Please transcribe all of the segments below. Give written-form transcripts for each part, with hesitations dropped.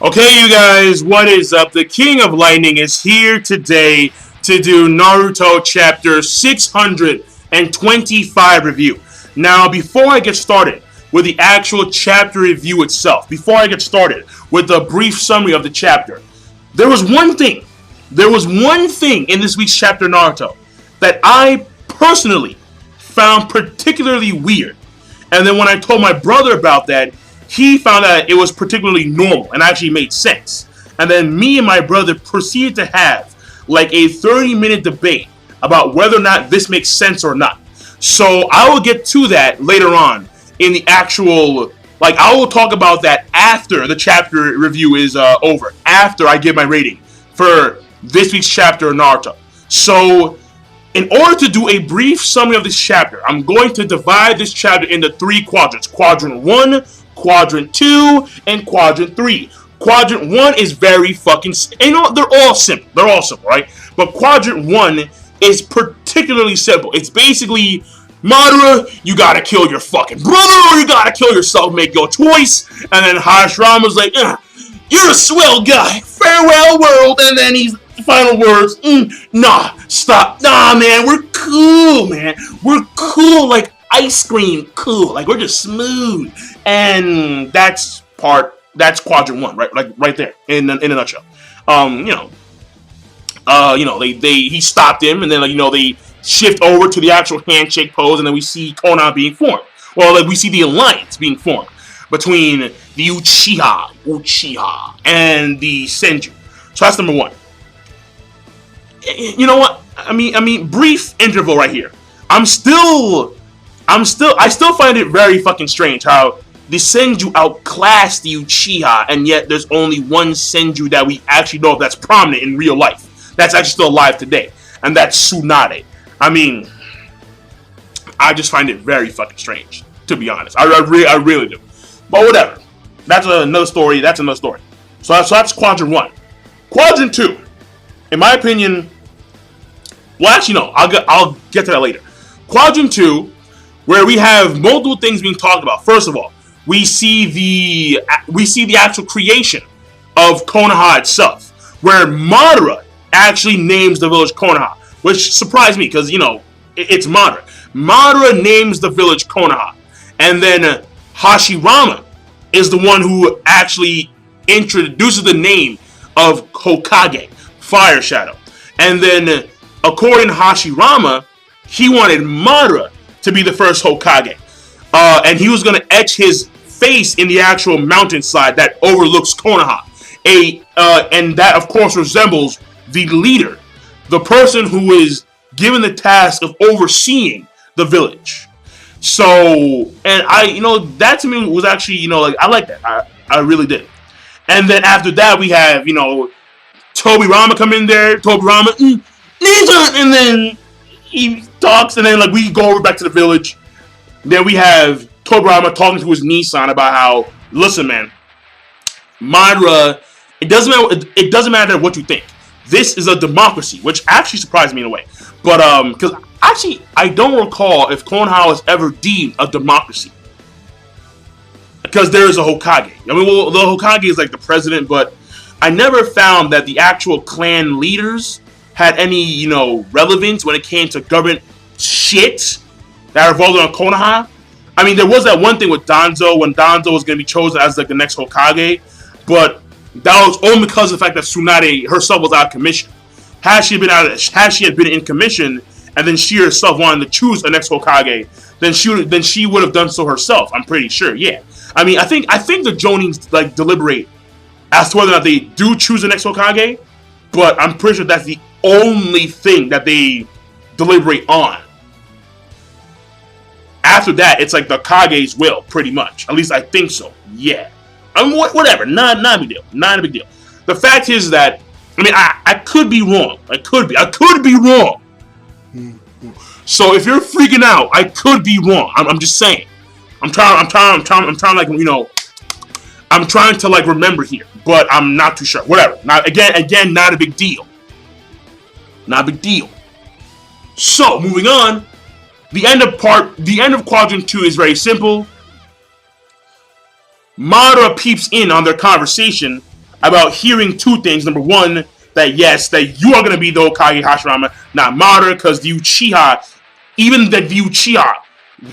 Okay, you guys, what is up? The King of Lightning is here today to do Naruto chapter 625 review. Now, before I get started with the actual chapter review itself, before I get started with a brief summary of the chapter, there was one thing in this week's chapter Naruto that I personally found particularly weird. And then when I told my brother about that, he found that it was particularly normal and actually made sense. And then me and my brother proceeded to have like a 30-minute debate about whether or not this makes sense or not. So I will get to that later on in the actual, I will talk about that after the chapter review is over, after I give my rating for this week's chapter of Naruto. So in order to do a brief summary of this chapter, I'm going to divide this chapter into three quadrants. Quadrant 1, Quadrant 2, and Quadrant 3. Quadrant 1 is very fucking... they're all simple. Right? But Quadrant 1 is particularly simple. It's basically, Madara, you gotta kill your fucking brother, or you gotta kill yourself, make your choice. And then Hashirama's like, you're a swell guy. Farewell, world. And then he's... final words, nah, stop. Nah, man, we're cool, man. We're cool like ice cream, cool. Like, we're just smooth. And that's quadrant 1, right? Like, right there, in a nutshell. He stopped him, and then, they shift over to the actual handshake pose, and then we see Konoha being formed. Well, we see the alliance being formed between the Uchiha, and the Senju. So that's number 1. You know what? I mean, brief interval right here. I still find it very fucking strange how the Senju outclassed the Uchiha, and yet there's only one Senju that we actually know of that's prominent in real life. That's actually still alive today, and that's Tsunade. I mean, I just find it very fucking strange, to be honest. I really do. But whatever. That's another story. So that's quadrant 1. Quadrant 2. In my opinion, well, actually, no. I'll get to that later. Quadrant 2, where we have multiple things being talked about. First of all, we see the actual creation of Konoha itself, where Madara actually names the village Konoha, which surprised me because it's Madara. Madara names the village Konoha, and then Hashirama is the one who actually introduces the name of Hokage, Fire Shadow. And then, according to Hashirama, he wanted Madara to be the first Hokage. And he was going to etch his face in the actual mountainside that overlooks Konoha. And that, of course, resembles the leader, the person who is given the task of overseeing the village. So, and that to me was actually, I like that. I really did. And then after that, we have, Tobirama come in there. Tobirama, ninja, and then he talks, and then we go over back to the village. Then we have Tobirama talking to his Nissan about how, listen, man, Madara, it doesn't matter what you think. This is a democracy, which actually surprised me in a way. But because actually I don't recall if Konoha was ever deemed a democracy. Because there is a Hokage. I mean, well, the Hokage is like the president, but I never found that the actual clan leaders had any, relevance when it came to government shit that revolved on Konoha. I mean, there was that one thing with Danzo, when Danzo was going to be chosen as the next Hokage, but that was only because of the fact that Tsunade herself was out of commission. Had she had been in commission, and then she herself wanted to choose a next Hokage, then she would have done so herself. I'm pretty sure. Yeah. I mean, I think the Jonins deliberate as to whether or not they do choose the next Hokage, but I'm pretty sure that's the only thing that they deliberate on. After that, it's like the Kage's will, pretty much. At least I think so. Yeah. I mean, whatever. Not a big deal. Not a big deal. The fact is that, I could be wrong. I could be wrong. So if you're freaking out, I could be wrong. I'm just saying. I'm trying to remember here, but I'm not too sure. Whatever. Not again, not a big deal. Not a big deal. So moving on, the end of quadrant 2 is very simple. Madara peeps in on their conversation about hearing two things. Number one, that yes, that you are going to be the Hokage Hashirama, not Madara, because the Uchiha, even the Uchiha,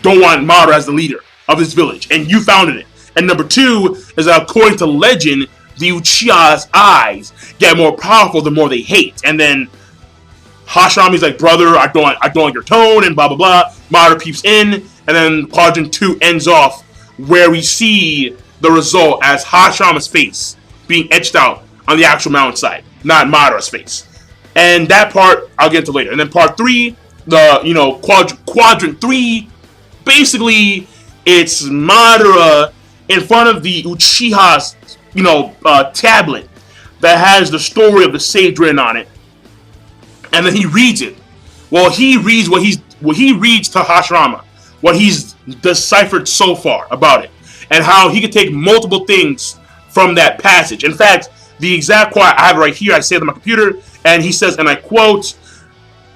don't want Madara as the leader of this village, and you founded it. And number two is that according to legend, the Uchiha's eyes get more powerful the more they hate. And then Hashirama's like, brother, I don't like your tone, and blah blah blah. Madara peeps in, and then Quadrant 2 ends off where we see the result as Hashirama's face being etched out on the actual mountainside, not Madara's face. And that part I'll get into later. And then part 3, the Quadrant 3, basically it's Madara in front of the Uchiha's tablet that has the story of the sage written on it, and then he reads it. Well, he reads what he reads to Hashirama, what he's deciphered so far about it, and how he could take multiple things from that passage. In fact, the exact quote I have right here, I saved it on my computer, and he says, and I quote,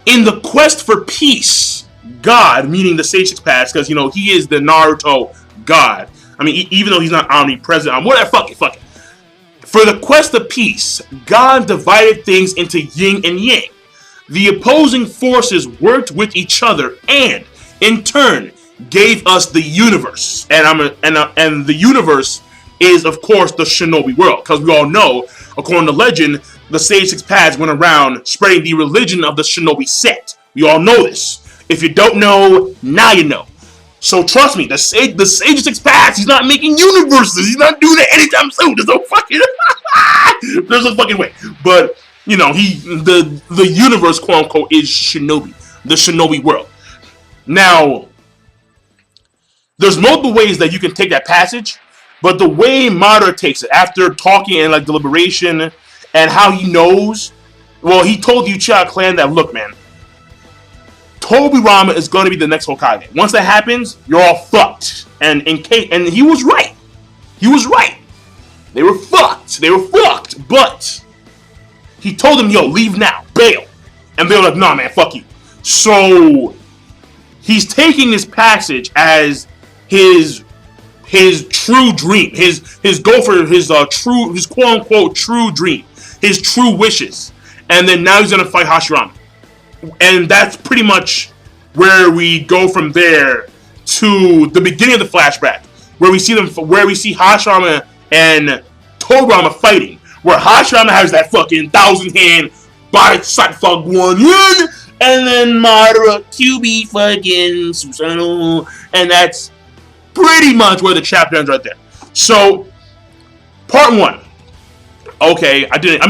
"In the quest for peace, God," meaning the Sage Six Paths, because he is the Naruto God. I mean, even though he's not omnipresent, fuck it. For the quest of peace, God divided things into yin and yang. The opposing forces worked with each other and, in turn, gave us the universe. And the universe is, of course, the shinobi world. Because we all know, according to legend, the Sage Six Paths went around spreading the religion of the shinobi sect. We all know this. If you don't know, now you know. So trust me, the Sage Six Paths, he's not making universes. He's not doing that anytime soon. There's no fucking way. But the universe, quote unquote, is shinobi, the shinobi world. Now, there's multiple ways that you can take that passage, but the way Madara takes it, after talking in deliberation, and how he knows, well, he told the Uchiha clan that, look, man, Tobirama is going to be the next Hokage. Once that happens, you're all fucked. And he was right. He was right. They were fucked. But he told them, yo, leave now. Bail. And they were like, nah, man, fuck you. So he's taking this passage as his true dream. His goal for his quote unquote true dream. His true wishes. And then now he's going to fight Hashirama. And that's pretty much where we go from there to the beginning of the flashback, where we see Hashirama and Tobirama fighting, where Hashirama has that fucking 1,000-hand body sight fuck one, and then Madara QB fucking Susanoo, and that's pretty much where the chapter ends right there. So, part 1. Okay,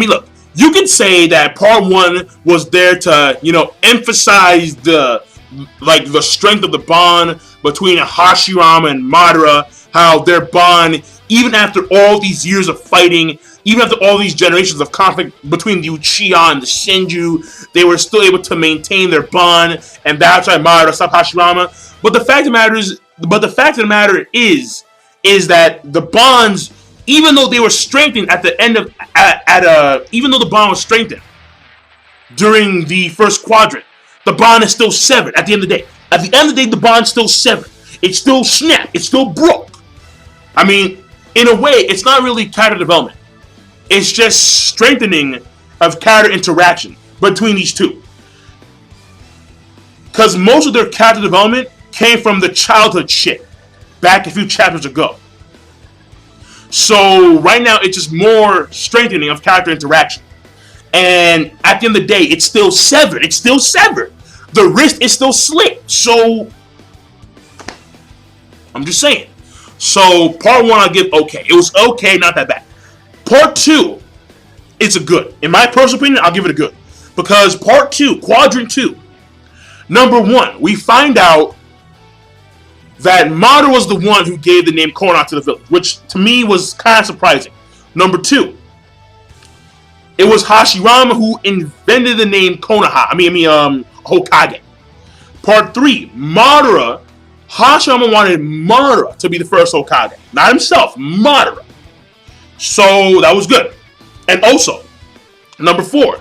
look. You could say that part 1 was there to, emphasize the strength of the bond between Hashirama and Madara, how their bond, even after all these years of fighting, even after all these generations of conflict between the Uchiha and the Senju, they were still able to maintain their bond, and that's why Madara stopped Hashirama. But the fact of the matter is that the bonds, even though they were strengthened at the end of, even though the bond was strengthened during the first quadrant, the bond is still severed at the end of the day. At the end of the day, the bond's still severed. It's still snapped. It's still broke. I mean, in a way, it's not really character development. It's just strengthening of character interaction between these two. Because most of their character development came from the childhood shit back a few chapters ago. So right now, it's just more strengthening of character interaction. And at the end of the day, it's still severed. It's still severed. The wrist is still slit. So, I'm just saying. So, part 1, I'll give okay. It was okay, not that bad. Part 2, it's a good. In my personal opinion, I'll give it a good. Because part 2, quadrant 2, number 1, we find out that Madara was the one who gave the name Konoha to the village, which to me was kind of surprising. Number 2, it was Hashirama who invented the name Konoha. Hokage. Part 3, Madara. Hashirama wanted Madara to be the first Hokage, not himself. Madara. So that was good. And also, number 4,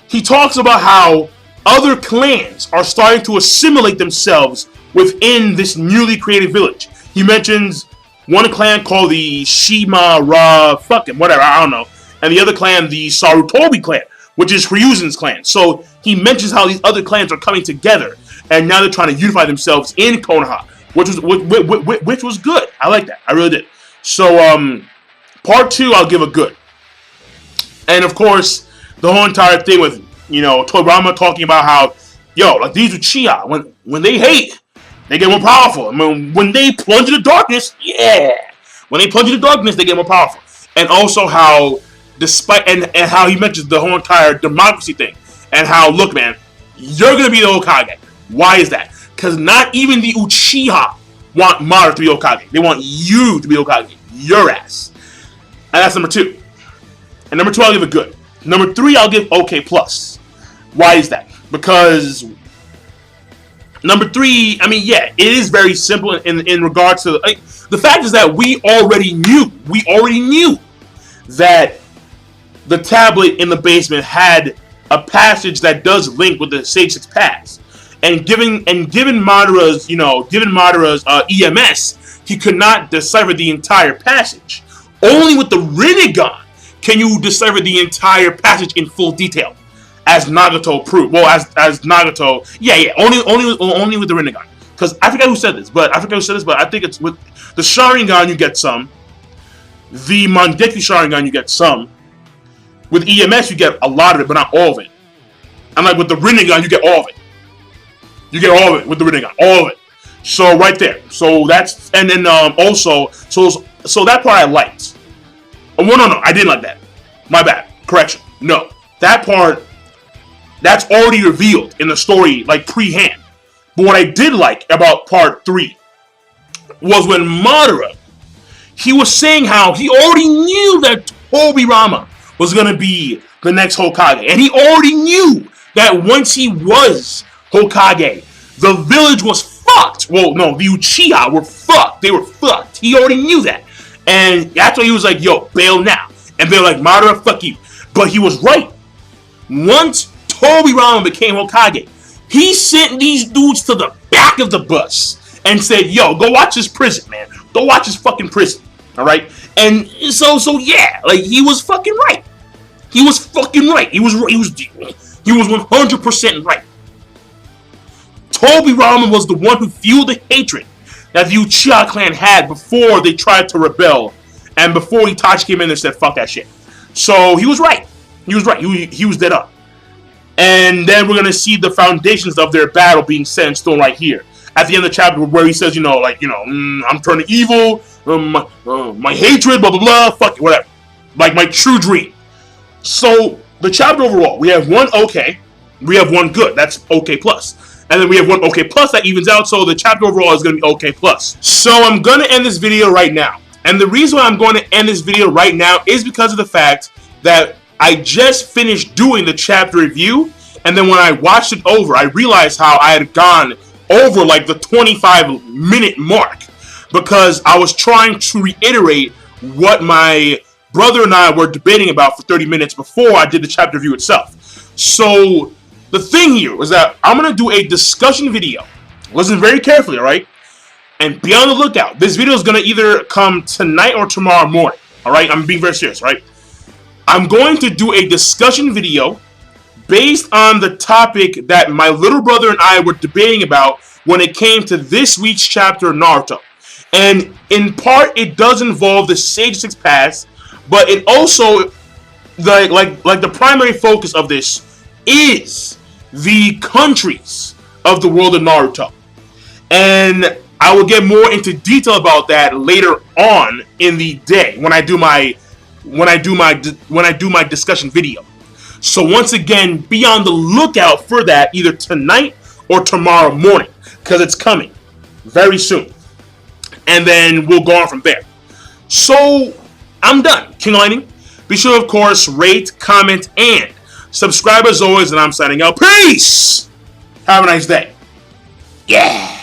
he talks about how other clans are starting to assimilate themselves within this newly created village. He mentions one clan called the Shima Ra, fucking whatever, I don't know. and the other clan, the Sarutobi clan, which is Ryuzen's clan. So he mentions how these other clans are coming together, and now they're trying to unify themselves in Konoha, which was good. I like that. I really did. So part 2, I'll give a good. And of course, the whole entire thing with Toriyama talking about how like these Uchiha, when they hate, they get more powerful. I mean, when they plunge into darkness, when they plunge into darkness, they get more powerful. And also how, despite and how he mentions the whole entire democracy thing, and how, look, man, you're gonna be the Hokage. Why is that? Because not even the Uchiha want Madara to be Hokage. They want you to be Hokage. Your ass. And that's number 2. And number 2, I'll give it good. Number 3, I'll give OK plus. Why is that? Because number 3, I mean, yeah, it is very simple in regards to the fact is that we already knew that the tablet in the basement had a passage that does link with the Sage 6 Pass, and given Madara's EMS, he could not decipher the entire passage. Only with the Rinnegan can you decipher the entire passage in full detail, as Nagato proved. Well, as Nagato, only with the Rinnegan. Because I forget who said this, but I think it's with the Sharingan you get some. The Mangekyo Sharingan you get some. With EMS you get a lot of it, but not all of it. And like with the Rinnegan you get all of it. You get all of it with the Rinnegan, all of it. So right there. So that's, and then also, so that part I liked. Well, no, I didn't like that. My bad. Correction. No, that part, that's already revealed in the story, like pre-hand. But what I did like about part 3 was when Madara, he was saying how he already knew that Tobirama was going to be the next Hokage. And he already knew that once he was Hokage, the village was fucked. Well, no, the Uchiha were fucked. They were fucked. He already knew that. And that's why he was like, yo, bail now. And they're like, Madara, fuck you. But he was right. Once Tobirama became Hokage, he sent these dudes to the back of the bus and said, yo, go watch this prison, man. Go watch this fucking prison. Alright? And so yeah, like, he was fucking right. He was fucking right. He was 100% right. Tobirama was the one who fueled the hatred that the Uchiha clan had before they tried to rebel, and before Itachi came in and said, fuck that shit. So he was right. He was right. He was dead up. And then we're going to see the foundations of their battle being set in stone right here. At the end of the chapter where he says, I'm turning evil, my hatred, blah, blah, blah, fuck it, whatever. Like my true dream. So the chapter overall, we have 1 okay, we have 1 good. That's okay plus. And then we have 1 okay plus that evens out, so the chapter overall is going to be okay plus. So I'm going to end this video right now. And the reason why I'm going to end this video right now is because of the fact that I just finished doing the chapter review, and then when I watched it over, I realized how I had gone over like the 25-minute mark, because I was trying to reiterate what my brother and I were debating about for 30 minutes before I did the chapter review itself. So the thing here was that I'm going to do a discussion video. Listen very carefully, alright? And be on the lookout. This video is going to either come tonight or tomorrow morning. Alright? I'm being very serious, right? I'm going to do a discussion video based on the topic that my little brother and I were debating about when it came to this week's chapter of Naruto. And in part, it does involve the Sage 6 Pass, but it also, like the primary focus of this is the countries of the world of Naruto. And I will get more into detail about that later on in the day when I do my discussion video. So once again, be on the lookout for that either tonight or tomorrow morning, because it's coming very soon. And then we'll go on from there. So I'm done. King Lightning. Be sure, of course, rate, comment, and subscribe as always. And I'm signing out. Peace. Have a nice day. Yeah.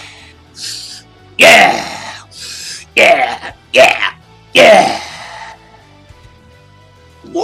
Yeah. Yeah. Yeah. Yeah. Woo!